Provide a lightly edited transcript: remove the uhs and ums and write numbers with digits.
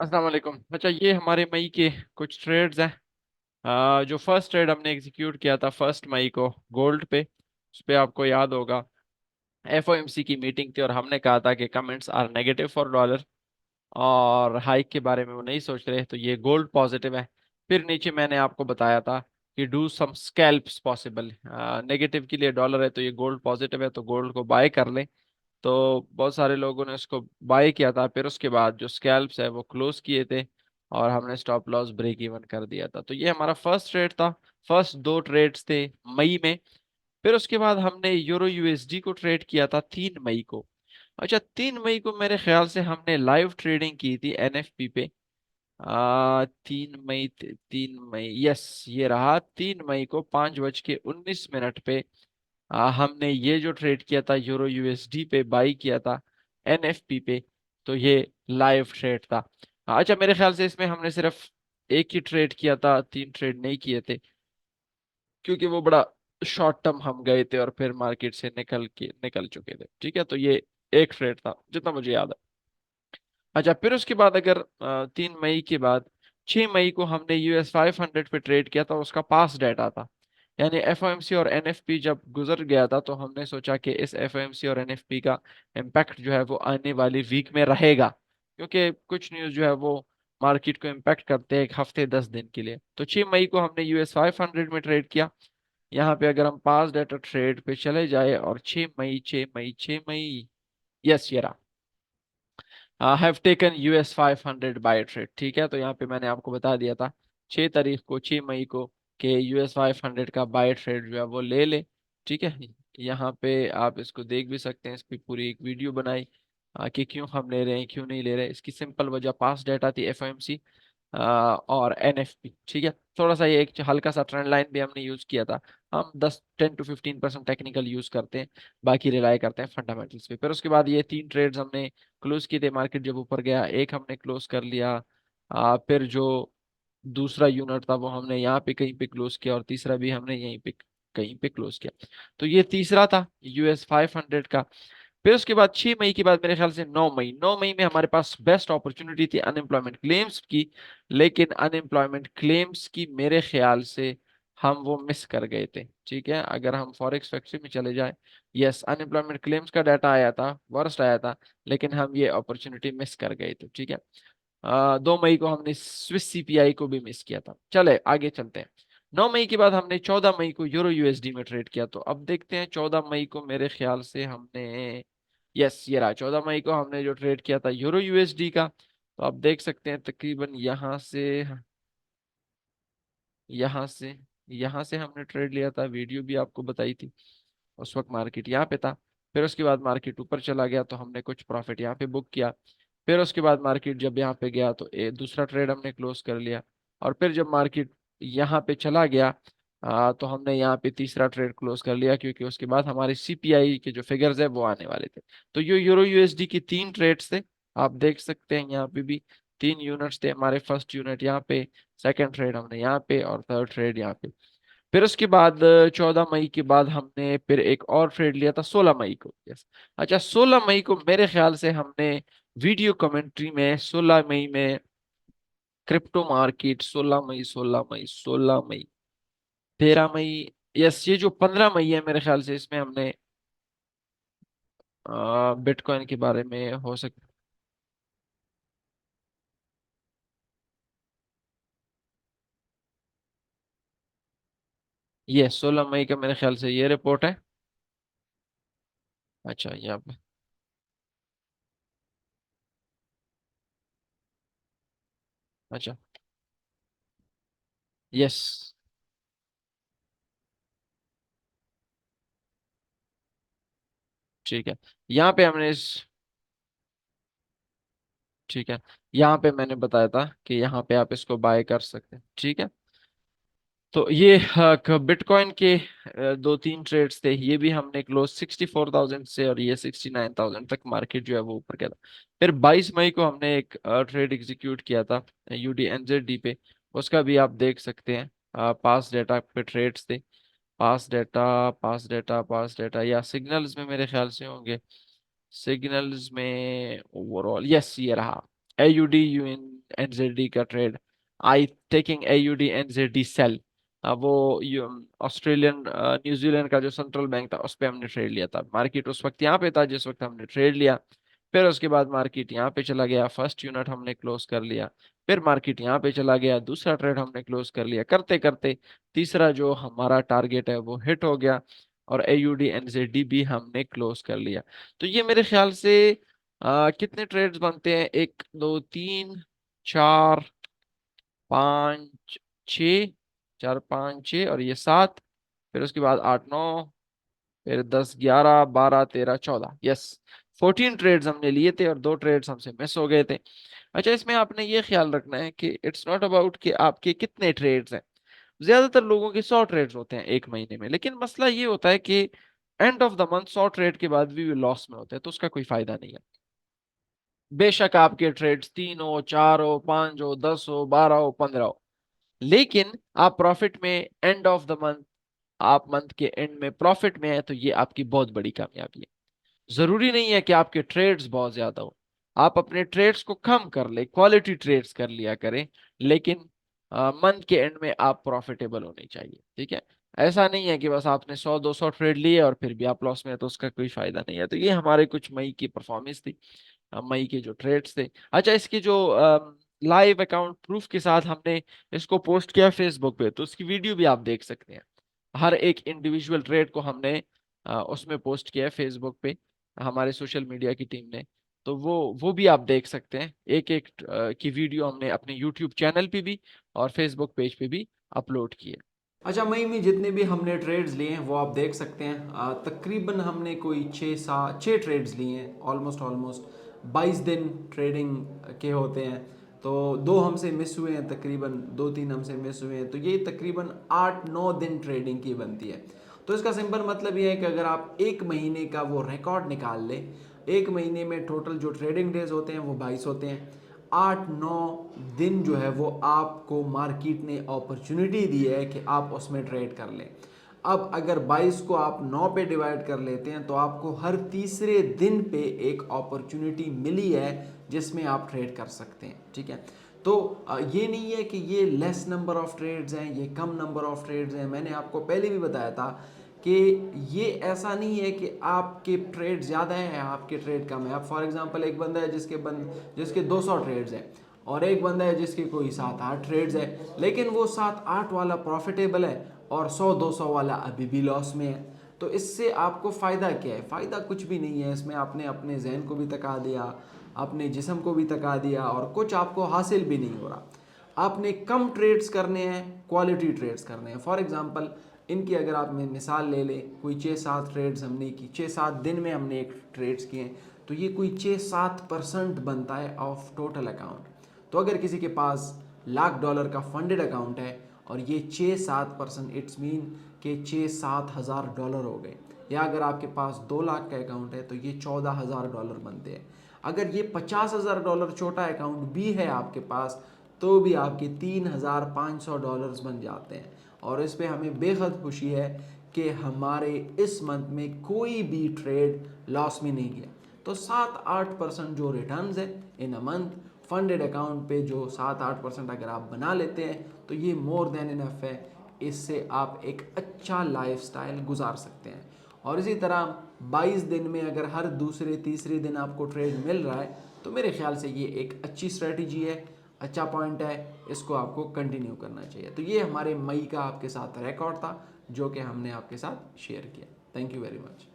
अस्सलाम वालेकुम। अच्छा, ये हमारे मई के कुछ ट्रेड्स हैं। जो फर्स्ट ट्रेड हमने एग्जीक्यूट किया था 1 मई को गोल्ड पे, उस पे आपको याद होगा एफओएमसी की मीटिंग थी और हमने कहा था कि comments are negative for dollar और हाइक के बारे में वो नहीं सोच रहे, तो ये गोल्ड पॉजिटिव है। फिर नीचे मैंने आपको बताया था कि do some scalps possible, negative के लिए डॉलर है तो ये गोल्ड पॉजिटिव है तो गोल्ड को बाय कर लें। तो बहुत सारे लोगों ने उसको बाय किया था, फिर उसके बाद जो स्कैल्प्स है वो क्लोज किए थे और हमने स्टॉप लॉस ब्रेक इवन कर दिया था। तो ये हमारा फर्स्ट ट्रेड था। फर्स्ट दो ट्रेड्स थे मई में। फिर उसके बाद हमने यूरो यूएसडी को ट्रेड किया था 3 मई को। अच्छा, 3 मई को मेरे ख्याल से हमने लाइव ट्रेडिंग की थी एनएफपी पे। 3 मई, 3 मई, यस ये रहा 3 मई को 5:19 पे। हमने ये जो ट्रेड किया था यूरो यूएसडी पे बाई किया था एनएफपी पे। तो ये लाइव ट्रेड था। अच्छा, मेरे ख्याल से इसमें हमने सिर्फ एक ही ट्रेड किया था, 3 ट्रेड नहीं किए थे, क्योंकि वो बड़ा शॉर्ट टर्म हम गए थे और फिर मार्केट से निकल चुके थे। ठीक है, तो ये एक ट्रेड था जितना मुझे याद है। अच्छा, फिर उसके बाद अगर 3 मई के बाद 6 मई को हमने US 500 पे ट्रेड किया था, उसका पास डाटा था। यानी एफओएमसी और एनएफपी जब गुजर गया था तो हमने सोचा कि इस एफओएमसी और एनएफपी का इम्पैक्ट जो है वो आने वाली वीक में रहेगा, क्योंकि कुछ न्यूज़ जो है वो मार्केट को इम्पैक्ट करते हैं 1 हफ्ते 10 दिन के लिए। तो 6 मई को हमने US 500 में ट्रेड किया। यहाँ पे अगर हम पास डाटा ट्रेड पे चले जाए और 6 मई, यस ये रहा, have taken US 500 buy trade. ठीक है, तो यहाँ पे मैंने आपको बता दिया था 6 तारीख को, 6 मई को, कि US 500 का बाय ट्रेड जो है वो ले ले। ठीक है, यहाँ पे आप इसको देख भी सकते हैं, इसकी पूरी एक वीडियो बनाई कि क्यों हम ले रहे हैं क्यों नहीं ले रहे। इसकी सिंपल वजह पास डाटा थी एफओएमसी और एनएफपी। ठीक है, थोड़ा सा ये एक हल्का सा ट्रेंड लाइन भी हमने यूज किया था। हम 10 to 15% टेक्निकल यूज करते हैं, बाकी रिलाई करते हैं फंडामेंटल्स पे। फिर उसके बाद ये 3 ट्रेड्स हमने क्लोज किए थे। मार्केट जब ऊपर गया एक हमने क्लोज कर लिया, फिर जो दूसरा यूनिट था वो हमने यहाँ पे कहीं पे क्लोज किया और तीसरा भी हमने यहीं पे कहीं पे क्लोज किया। तो ये तीसरा था US 500 का। फिर उसके बाद 6 मई के बाद मेरे ख्याल से 9 मई, 9 मई में हमारे पास बेस्ट अपॉर्चुनिटी थी अनएम्प्लॉयमेंट क्लेम्स की। लेकिन अनएम्प्लॉयमेंट क्लेम्स की मेरे ख्याल से हम वो मिस कर गए थे। ठीक है, अगर हम फॉरेक्स फैक्ट्री में चले जाएं, यस अनएम्प्लॉयमेंट क्लेम्स का डाटा आया था, वर्स्ट आया था, लेकिन हम ये अपॉर्चुनिटी मिस कर गए थे। ठीक है, 2 मई को हमने स्विस सीपीआई को भी मिस किया था। चले आगे चलते हैं। 9 मई के बाद हमने 14 मई को यूरो यूएसडी में ट्रेड किया। तो अब देखते हैं 14 मई को मेरे ख्याल से हमने, यस ये रहा 14 मई को हमने जो ट्रेड किया था यूरो यूएसडी का। तो आप देख सकते हैं तकरीबन यहाँ से यहाँ से हमने ट्रेड लिया था, वीडियो भी आपको बताई थी। उस वक्त मार्केट यहाँ पे था, फिर उसके बाद मार्केट ऊपर चला गया तो हमने कुछ प्रॉफिट यहाँ पे बुक किया। फिर उसके बाद मार्केट जब यहाँ पे गया तो दूसरा ट्रेड हमने क्लोज कर लिया। और फिर जब मार्केट यहाँ पे चला गया तो हमने यहाँ पे तीसरा ट्रेड क्लोज कर लिया, क्योंकि उसके बाद हमारे सीपीआई के जो फिगर्स है वो आने वाले थे। तो ये यूरो यूएसडी की 3 ट्रेड्स थे। आप देख सकते हैं यहाँ पे भी 3 यूनिट्स थे हमारे। फर्स्ट यूनिट यहाँ पे, सेकंड ट्रेड हमने यहाँ पे और थर्ड ट्रेड यहाँ पे। फिर उसके बाद 14 मई के बाद हमने फिर एक और ट्रेड लिया था 16 मई को। यस, अच्छा 16 मई को मेरे ख्याल से हमने वीडियो कमेंट्री में 16 मई में क्रिप्टो मार्केट, 16 मई, 16 मई, 16 मई, 13 मई, यस ये जो 15 मई है मेरे ख्याल से इसमें हमने बिटकॉइन के बारे में हो सकता। ये 16 मई का मेरे ख्याल से ये रिपोर्ट है। अच्छा यहाँ पे, अच्छा, यस, ठीक है, यहाँ पे हमने इस, ठीक है, यहाँ पे मैंने बताया था कि यहाँ पे आप इसको बाय कर सकते हैं। ठीक है, तो ये बिटकॉइन के 2 3 ट्रेड्स थे, ये भी हमने क्लोज 64,000 से, और ये 69,000 तक मार्केट जो है वो ऊपर गया था। फिर 22 मई को हमने एक ट्रेड एग्जीक्यूट किया था UDNZD पे। उसका भी आप देख सकते हैं, पास डेटा पे ट्रेड्स थे। पास डेटा या सिग्नल्स में मेरे ख्याल से होंगे। सिग्नल्स में ओवरऑल, यस ये रहा AUD एनजेडी का ट्रेड, I taking AUD NZD sell. वो ऑस्ट्रेलियन न्यूजीलैंड का जो सेंट्रल बैंक था उस पर हमने ट्रेड लिया था। मार्केट उस वक्त यहाँ पे था जिस वक्त हमने ट्रेड लिया। फिर उसके बाद मार्केट यहाँ पे चला गया, फर्स्ट यूनिट हमने क्लोज कर लिया। फिर मार्केट यहाँ पे चला गया, दूसरा ट्रेड हमने क्लोज कर लिया। करते करते तीसरा जो हमारा टारगेट है वो हिट हो गया, और AUD NZD भी हमने क्लोज कर लिया। तो ये मेरे ख्याल से कितने ट्रेड्स बनते हैं, 1 2 3 4 5 6, 4 5 6 और ये 7, फिर उसके बाद 8 9, फिर 10 11 12 13 14, यस 14 ट्रेड्स हमने लिए थे और 2 ट्रेड्स हमसे मिस हो गए थे। अच्छा, इसमें आपने ये ख्याल रखना है कि इट्स नॉट अबाउट कि आपके कितने ट्रेड्स हैं। ज्यादातर लोगों के 100 ट्रेड्स होते हैं एक महीने में, लेकिन मसला ये होता है कि end of the month 100 trade के बाद भी लॉस में होते हैं, तो उसका कोई फायदा नहीं है। बेशक आपके ट्रेड्स 3 हो 4 हो 5 हो 10 हो 12 हो 15 हो, लेकिन आप प्रॉफिट में एंड ऑफ द मंथ, आप मंथ के एंड में प्रॉफिट में है, तो ये आपकी बहुत बड़ी कामयाबी है। जरूरी नहीं है कि आपके ट्रेड्स बहुत ज्यादा हो, आप अपने ट्रेड्स को कम कर ले, क्वालिटी ट्रेड्स कर लिया करें, लेकिन मंथ के एंड में आप प्रॉफिटेबल होने चाहिए। ठीक है, ऐसा नहीं है कि बस आपने 100 200 ट्रेड लिए और फिर भी आप लॉस में है, तो उसका कोई फायदा नहीं है। तो ये हमारे कुछ मई की परफॉर्मेंस थी, मई के जो ट्रेड्स थे। अच्छा, इसके जो लाइव अकाउंट प्रूफ के साथ हमने इसको पोस्ट किया फेसबुक पे, तो उसकी वीडियो भी आप देख सकते हैं। हर एक इंडिविजुअल ट्रेड को हमने उसमें पोस्ट किया है फेसबुक पे, हमारे सोशल मीडिया की टीम ने। तो वो भी आप देख सकते हैं, एक एक की वीडियो हमने अपने यूट्यूब चैनल पे भी और फेसबुक पेज पे भी अपलोड की है। अच्छा, मई में जितने भी हमने ट्रेड्स लिए हैं वो आप देख सकते हैं। तकरीबन हमने कोई 6 ट्रेड्स लिए हैं। ऑलमोस्ट ऑलमोस्ट 22 दिन ट्रेडिंग के होते हैं, तो 2 हमसे मिस हुए हैं, तकरीबन 2 3 हमसे मिस हुए हैं, तो ये तकरीबन 8 9 दिन ट्रेडिंग की बनती है। तो इसका सिंपल मतलब ये है कि अगर आप एक महीने का वो रिकॉर्ड निकाल लें, एक महीने में टोटल जो ट्रेडिंग डेज होते हैं वो 22 होते हैं। 8 9 दिन जो है वो आपको मार्केट ने अपॉर्चुनिटी दी है कि आप उसमें ट्रेड कर लें। अब अगर 22 को आप 9 पे डिवाइड कर लेते हैं तो आपको हर तीसरे दिन पे एक अपॉर्चुनिटी मिली है जिसमें आप ट्रेड कर सकते हैं। ठीक है, तो ये नहीं है कि ये लेस नंबर ऑफ ट्रेड्स हैं, ये कम नंबर ऑफ ट्रेड्स हैं। मैंने आपको पहले भी बताया था कि ये ऐसा नहीं है कि आपके ट्रेड ज़्यादा हैं आपके ट्रेड कम है। अब फॉर एग्जांपल एक बंदा है जिसके 200 ट्रेड्स हैं, और एक बंदा है जिसके कोई 7 8 ट्रेड्स है, लेकिन वो 7 8 वाला प्रॉफिटेबल है और 100 200 वाला अभी भी लॉस में है। तो इससे आपको फ़ायदा क्या है? फ़ायदा कुछ भी नहीं है। इसमें आपने अपने जहन को भी थका दिया, अपने जिस्म को भी थका दिया, और कुछ आपको हासिल भी नहीं हो रहा। आपने कम ट्रेड्स करने हैं, क्वालिटी ट्रेड्स करने हैं। फॉर एग्जांपल इनकी अगर आप मिसाल ले लें, कोई 6 7 ट्रेड्स हमने की, 6 7 दिन में हमने एक ट्रेड्स किए, तो ये कोई 6 7% बनता है ऑफ टोटल अकाउंट। तो अगर किसी के पास $1,00,000 का फंडेड अकाउंट है और ये 6 7%, इट्स मीन कि 6 7 हज़ार डॉलर हो गए। या अगर आपके पास 2 लाख का अकाउंट है तो ये $14,000 बनते हैं। अगर ये $50,000 छोटा अकाउंट भी है आपके पास, तो भी आपके $3,500 बन जाते हैं। और इस पे हमें बेहद खुशी है कि हमारे इस मंथ में कोई भी ट्रेड लॉस में नहीं गया। तो 7 8% जो रिटर्न्स है इन अ मंथ फंडेड अकाउंट पे, जो 7 8% अगर आप बना लेते हैं तो ये मोर देन इनफ है। इससे आप एक अच्छा लाइफस्टाइल गुजार सकते हैं। और इसी तरह 22 दिन में अगर हर दूसरे तीसरे दिन आपको ट्रेड मिल रहा है तो मेरे ख्याल से ये एक अच्छी स्ट्रेटजी है, अच्छा पॉइंट है, इसको आपको कंटिन्यू करना चाहिए। तो ये हमारे मई का आपके साथ रिकॉर्ड था जो कि हमने आपके साथ शेयर किया। Thank you very much.